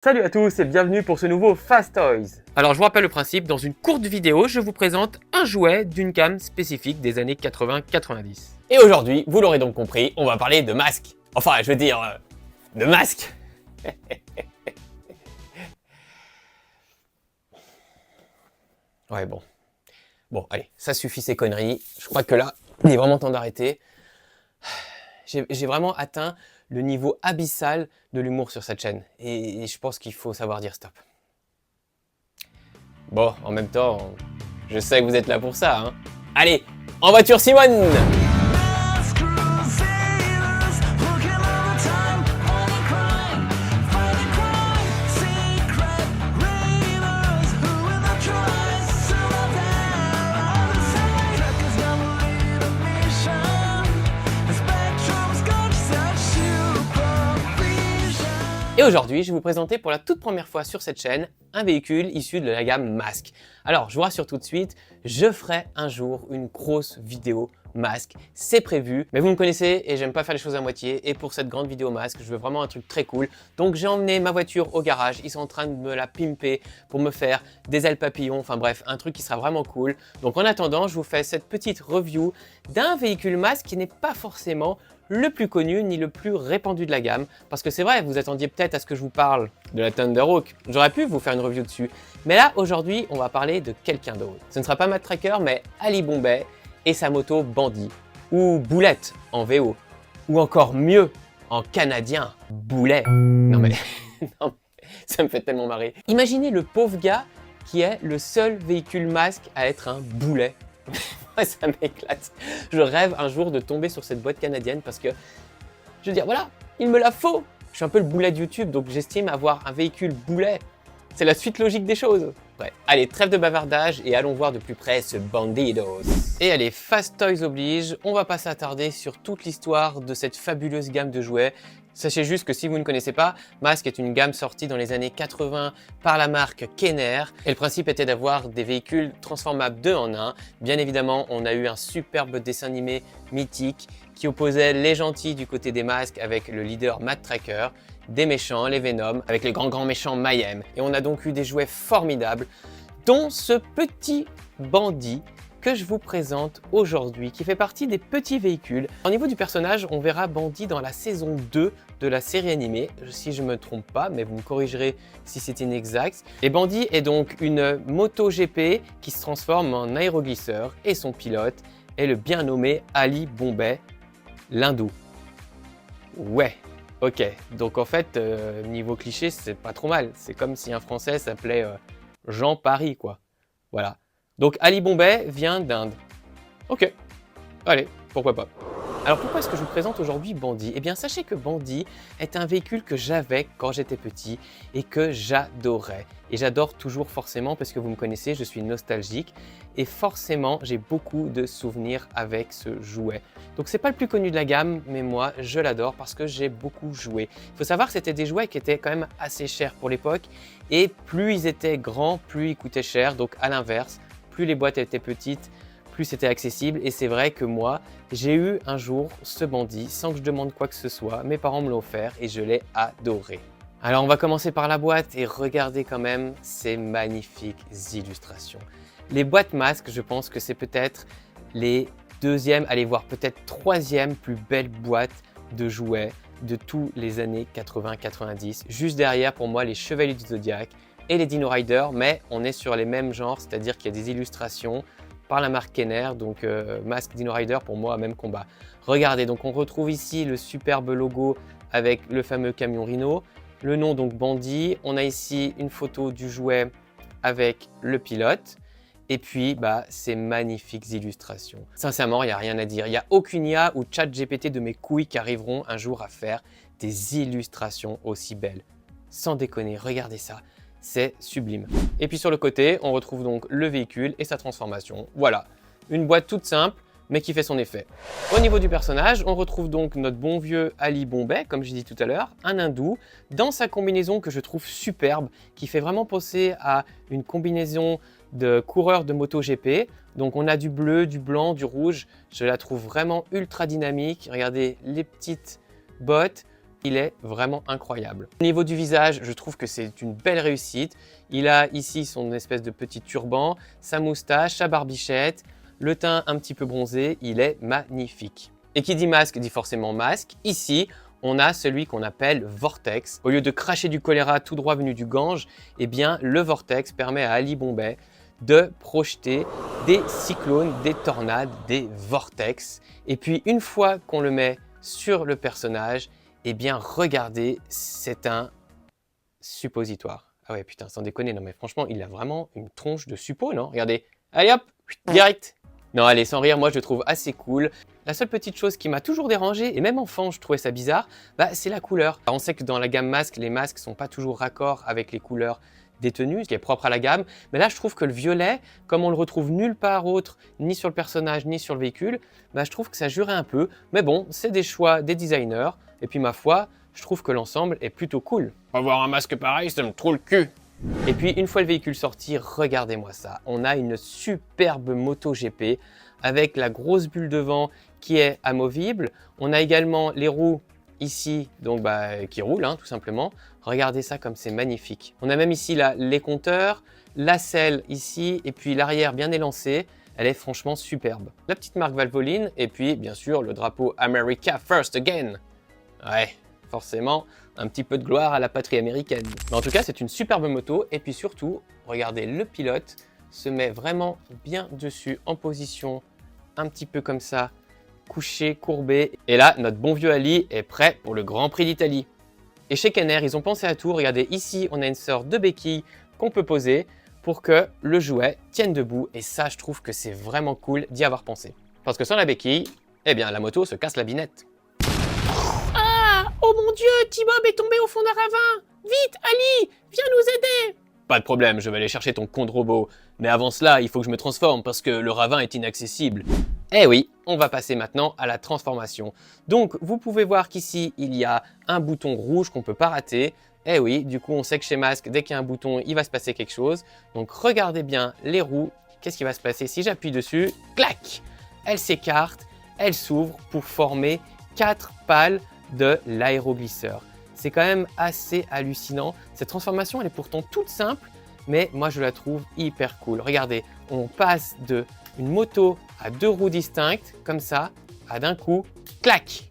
Salut à tous et bienvenue pour ce nouveau Fast Toys. Alors je vous rappelle le principe, dans une courte vidéo, je vous présente un jouet d'une gamme spécifique des années 80-90. Et aujourd'hui, vous l'aurez donc compris, on va parler de masques. Enfin, je veux dire, de masques. Ouais, bon. Bon, allez, ça suffit ces conneries. Je crois que là, il est vraiment temps d'arrêter. J'ai vraiment atteint le niveau abyssal de l'humour sur cette chaîne. Et je pense qu'il faut savoir dire stop. Bon, en même temps, je sais que vous êtes là pour ça, hein. Allez, en voiture Simone! Et aujourd'hui, je vais vous présenter pour la toute première fois sur cette chaîne un véhicule issu de la gamme masque. Alors, je vous rassure tout de suite, je ferai un jour une grosse vidéo masque, c'est prévu. Mais vous me connaissez et j'aime pas faire les choses à moitié. Et pour cette grande vidéo masque, je veux vraiment un truc très cool. Donc j'ai emmené ma voiture au garage, ils sont en train de me la pimper pour me faire des ailes papillons. Enfin bref, un truc qui sera vraiment cool. Donc en attendant, je vous fais cette petite review d'un véhicule masque qui n'est pas forcément le plus connu ni le plus répandu de la gamme. Parce que c'est vrai, vous attendiez peut-être à ce que je vous parle de la Thunderhawk. J'aurais pu vous faire une review dessus. Mais là, aujourd'hui, on va parler de quelqu'un d'autre. Ce ne sera pas Matt Tracker, mais Ali Bombay et sa moto Bandit. Ou Boulette en VO. Ou encore mieux, en canadien, Boulet. Non mais, non, ça me fait tellement marrer. Imaginez le pauvre gars qui est le seul véhicule masque à être un boulet. Moi, ça m'éclate. Je rêve un jour de tomber sur cette boîte canadienne parce que, je veux dire, voilà, il me la faut. Je suis un peu le boulet de YouTube, donc j'estime avoir un véhicule boulet. C'est la suite logique des choses. Ouais. Allez, trêve de bavardage et allons voir de plus près ce Bandidos. Et allez, Fast Toys oblige, on va pas s'attarder sur toute l'histoire de cette fabuleuse gamme de jouets. Sachez juste que si vous ne connaissez pas, Masque est une gamme sortie dans les années 80 par la marque Kenner. Et le principe était d'avoir des véhicules transformables 2 en 1. Bien évidemment, on a eu un superbe dessin animé mythique qui opposait les gentils du côté des masques avec le leader Matt Tracker, des méchants, les Venom, avec les grands méchants Mayhem. Et on a donc eu des jouets formidables, dont ce petit bandit que je vous présente aujourd'hui, qui fait partie des petits véhicules. Au niveau du personnage, on verra Bandit dans la saison 2 de la série animée, si je ne me trompe pas, mais vous me corrigerez si c'est inexact. Et Bandit est donc une moto GP qui se transforme en aéroglisseur et son pilote est le bien nommé Ali Bombay, l'hindou. Ouais, ok, donc en fait, niveau cliché, c'est pas trop mal. C'est comme si un Français s'appelait Jean Paris, quoi. Voilà. Donc Ali Bombay vient d'Inde. Ok, allez, pourquoi pas. Alors pourquoi est-ce que je vous présente aujourd'hui Bandit? Eh bien sachez que Bandit est un véhicule que j'avais quand j'étais petit et que j'adorais. Et j'adore toujours forcément parce que vous me connaissez, je suis nostalgique et forcément j'ai beaucoup de souvenirs avec ce jouet. Donc c'est pas le plus connu de la gamme, mais moi je l'adore parce que j'ai beaucoup joué. Il faut savoir que c'était des jouets qui étaient quand même assez chers pour l'époque et plus ils étaient grands, plus ils coûtaient cher. Donc à l'inverse, plus les boîtes étaient petites, plus c'était accessible. Et c'est vrai que moi, j'ai eu un jour ce Bandit sans que je demande quoi que ce soit. Mes parents me l'ont offert et je l'ai adoré. Alors on va commencer par la boîte et regardez quand même ces magnifiques illustrations. Les boîtes masques, je pense que c'est peut-être les deuxièmes, allez voir peut-être troisième plus belles boîtes de jouets de tous les années 80-90. Juste derrière pour moi les Chevaliers du Zodiac et les Dino Riders, mais on est sur les mêmes genres, c'est-à-dire qu'il y a des illustrations par la marque Kenner, donc Masque Dino Rider pour moi, même combat. Regardez, donc on retrouve ici le superbe logo avec le fameux camion Rhino, le nom donc Bandit, on a ici une photo du jouet avec le pilote, et puis ces magnifiques illustrations. Sincèrement, il n'y a rien à dire, il n'y a aucune IA ou ChatGPT de mes couilles qui arriveront un jour à faire des illustrations aussi belles. Sans déconner, regardez ça. C'est sublime. Et puis sur le côté, on retrouve donc le véhicule et sa transformation. Voilà, une boîte toute simple, mais qui fait son effet. Au niveau du personnage, on retrouve donc notre bon vieux Ali Bombay, comme j'ai dit tout à l'heure, un hindou, dans sa combinaison que je trouve superbe, qui fait vraiment penser à une combinaison de coureur de moto GP. Donc on a du bleu, du blanc, du rouge. Je la trouve vraiment ultra dynamique. Regardez les petites bottes, il est vraiment incroyable. Au niveau du visage, je trouve que c'est une belle réussite. Il a ici son espèce de petit turban, sa moustache, sa barbichette, le teint un petit peu bronzé, il est magnifique. Et qui dit masque dit forcément masque. Ici, on a celui qu'on appelle Vortex. Au lieu de cracher du choléra tout droit venu du Gange, eh bien le Vortex permet à Ali Bombay de projeter des cyclones, des tornades, des vortex. Et puis une fois qu'on le met sur le personnage, eh bien regardez, c'est un suppositoire. Ah ouais putain, sans déconner, non mais franchement, il a vraiment une tronche de suppo, non? Regardez, allez hop, direct. Non allez, sans rire, moi je le trouve assez cool. La seule petite chose qui m'a toujours dérangé, et même enfant je trouvais ça bizarre, c'est la couleur. Alors, on sait que dans la gamme masque, les masques sont pas toujours raccords avec les couleurs des tenues, ce qui est propre à la gamme. Mais là, je trouve que le violet, comme on le retrouve nulle part autre, ni sur le personnage, ni sur le véhicule, je trouve que ça jurait un peu. Mais bon, c'est des choix des designers. Et puis ma foi, je trouve que l'ensemble est plutôt cool. Avoir un masque pareil, ça me trouve le cul. Et puis, une fois le véhicule sorti, regardez-moi ça. On a une superbe moto GP avec la grosse bulle devant qui est amovible. On a également les roues ici, donc qui roulent tout simplement. Regardez ça comme c'est magnifique. On a même ici là, les compteurs, la selle ici et puis l'arrière bien élancé. Elle est franchement superbe. La petite marque Valvoline et puis bien sûr le drapeau America First Again. Ouais, forcément, un petit peu de gloire à la patrie américaine. Mais en tout cas, c'est une superbe moto et puis surtout, regardez, le pilote se met vraiment bien dessus en position un petit peu comme ça, couché, courbé. Et là, notre bon vieux Ali est prêt pour le Grand Prix d'Italie. Et chez Kenner, ils ont pensé à tout. Regardez, ici, on a une sorte de béquille qu'on peut poser pour que le jouet tienne debout. Et ça, je trouve que c'est vraiment cool d'y avoir pensé. Parce que sans la béquille, eh bien, la moto se casse la binette. Ah! Oh mon Dieu, T-Bob est tombé au fond d'un ravin! Vite, Ali, viens nous aider! Pas de problème, je vais aller chercher ton con de robot. Mais avant cela, il faut que je me transforme parce que le ravin est inaccessible. Eh oui, on va passer maintenant à la transformation. Donc, vous pouvez voir qu'ici, il y a un bouton rouge qu'on ne peut pas rater. Eh oui, du coup, on sait que chez Masque, dès qu'il y a un bouton, il va se passer quelque chose. Donc, regardez bien les roues. Qu'est-ce qui va se passer si j'appuie dessus? Clac! Elles s'écartent, elles s'ouvrent pour former 4 pales de l'aéroglisseur. C'est quand même assez hallucinant. Cette transformation, elle est pourtant toute simple, mais moi, je la trouve hyper cool. Regardez, on passe de une moto à 2 roues distinctes, comme ça, à d'un coup, clac,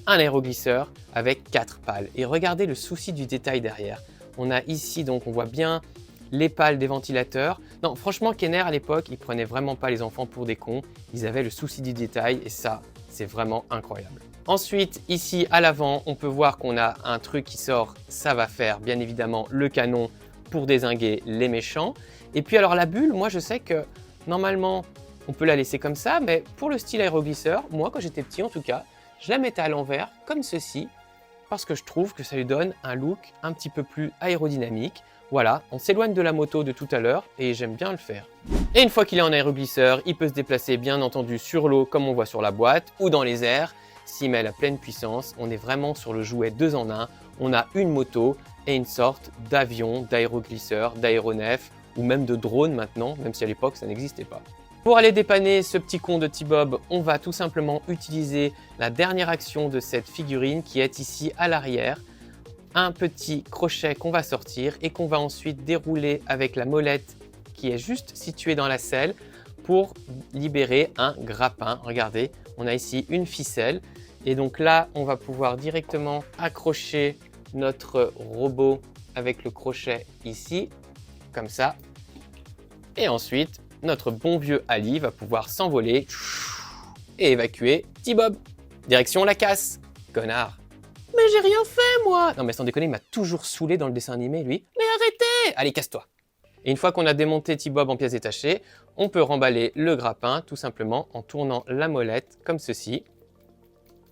un aéroglisseur avec 4 pales. Et regardez le souci du détail derrière. On a ici, donc on voit bien les pales des ventilateurs. Non, franchement, Kenner, à l'époque, ils prenaient vraiment pas les enfants pour des cons. Ils avaient le souci du détail et ça, c'est vraiment incroyable. Ensuite, ici, à l'avant, on peut voir qu'on a un truc qui sort. Ça va faire, bien évidemment, le canon pour dézinguer les méchants. Et puis, alors, la bulle, moi, je sais que, normalement, on peut la laisser comme ça, mais pour le style aéroglisseur, moi, quand j'étais petit, en tout cas, je la mettais à l'envers, comme ceci, parce que je trouve que ça lui donne un look un petit peu plus aérodynamique. Voilà, on s'éloigne de la moto de tout à l'heure et j'aime bien le faire. Et une fois qu'il est en aéroglisseur, il peut se déplacer bien entendu sur l'eau comme on voit sur la boîte ou dans les airs. S'il met la pleine puissance, on est vraiment sur le jouet 2 en 1. On a une moto et une sorte d'avion, d'aéroglisseur, d'aéronef ou même de drone maintenant, même si à l'époque ça n'existait pas. Pour aller dépanner ce petit con de T-Bob, on va tout simplement utiliser la dernière action de cette figurine qui est ici à l'arrière. Un petit crochet qu'on va sortir et qu'on va ensuite dérouler avec la molette qui est juste située dans la selle pour libérer un grappin. Regardez, on a ici une ficelle et donc là, on va pouvoir directement accrocher notre robot avec le crochet ici, comme ça. Et ensuite, notre bon vieux Ali va pouvoir s'envoler et évacuer T-Bob. Direction la casse, connard. Mais j'ai rien fait, moi! Non mais sans déconner, il m'a toujours saoulé dans le dessin animé, lui. Mais arrêtez! Allez, casse-toi! Et une fois qu'on a démonté T-Bob en pièces détachées, on peut remballer le grappin tout simplement en tournant la molette comme ceci.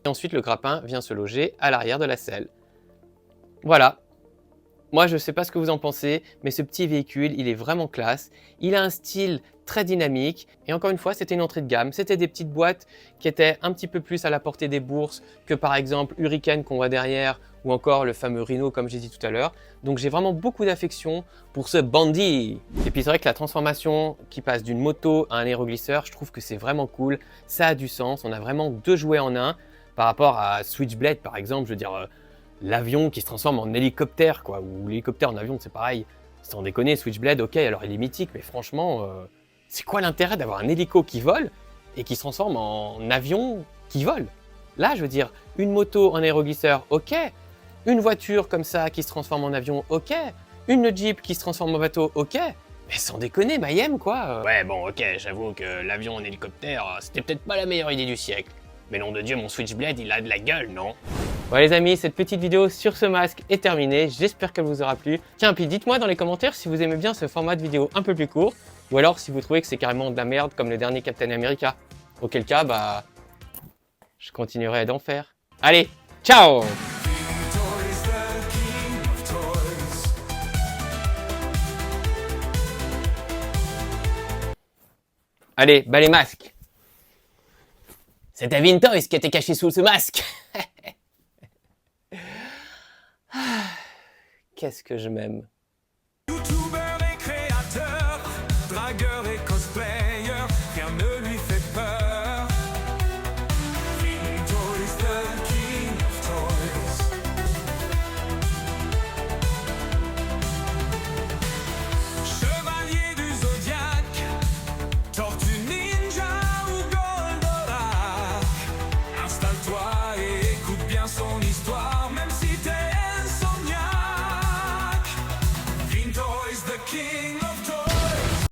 Et ensuite, le grappin vient se loger à l'arrière de la selle. Voilà. Moi, je ne sais pas ce que vous en pensez, mais ce petit véhicule, il est vraiment classe. Il a un style très dynamique. Et encore une fois, c'était une entrée de gamme. C'était des petites boîtes qui étaient un petit peu plus à la portée des bourses que par exemple Hurricane qu'on voit derrière ou encore le fameux Rhino comme j'ai dit tout à l'heure. Donc j'ai vraiment beaucoup d'affection pour ce bandit. Et puis c'est vrai que la transformation qui passe d'une moto à un aéroglisseur, je trouve que c'est vraiment cool. Ça a du sens. On a vraiment 2 jouets en un par rapport à Switchblade par exemple. Je veux dire, l'avion qui se transforme en hélicoptère, quoi, ou l'hélicoptère en avion, c'est pareil. Sans déconner, Switchblade, ok, alors il est mythique, mais franchement, c'est quoi l'intérêt d'avoir un hélico qui vole et qui se transforme en avion qui vole? Là, je veux dire, une moto en aéroglisseur, ok. Une voiture comme ça qui se transforme en avion, ok. Une Jeep qui se transforme en bateau, ok. Mais sans déconner, Mayhem, quoi. Ouais, bon, ok, j'avoue que l'avion en hélicoptère, c'était peut-être pas la meilleure idée du siècle. Mais nom de Dieu, mon Switchblade, il a de la gueule, non? Bon les amis, cette petite vidéo sur ce masque est terminée, j'espère qu'elle vous aura plu. Tiens, puis dites-moi dans les commentaires si vous aimez bien ce format de vidéo un peu plus court, ou alors si vous trouvez que c'est carrément de la merde comme le dernier Captain America. Auquel cas, bah, je continuerai d'en faire. Allez, ciao! Allez, bah les masques! C'était Vintoys qui était caché sous ce masque. Qu'est-ce que je m'aime. YouTube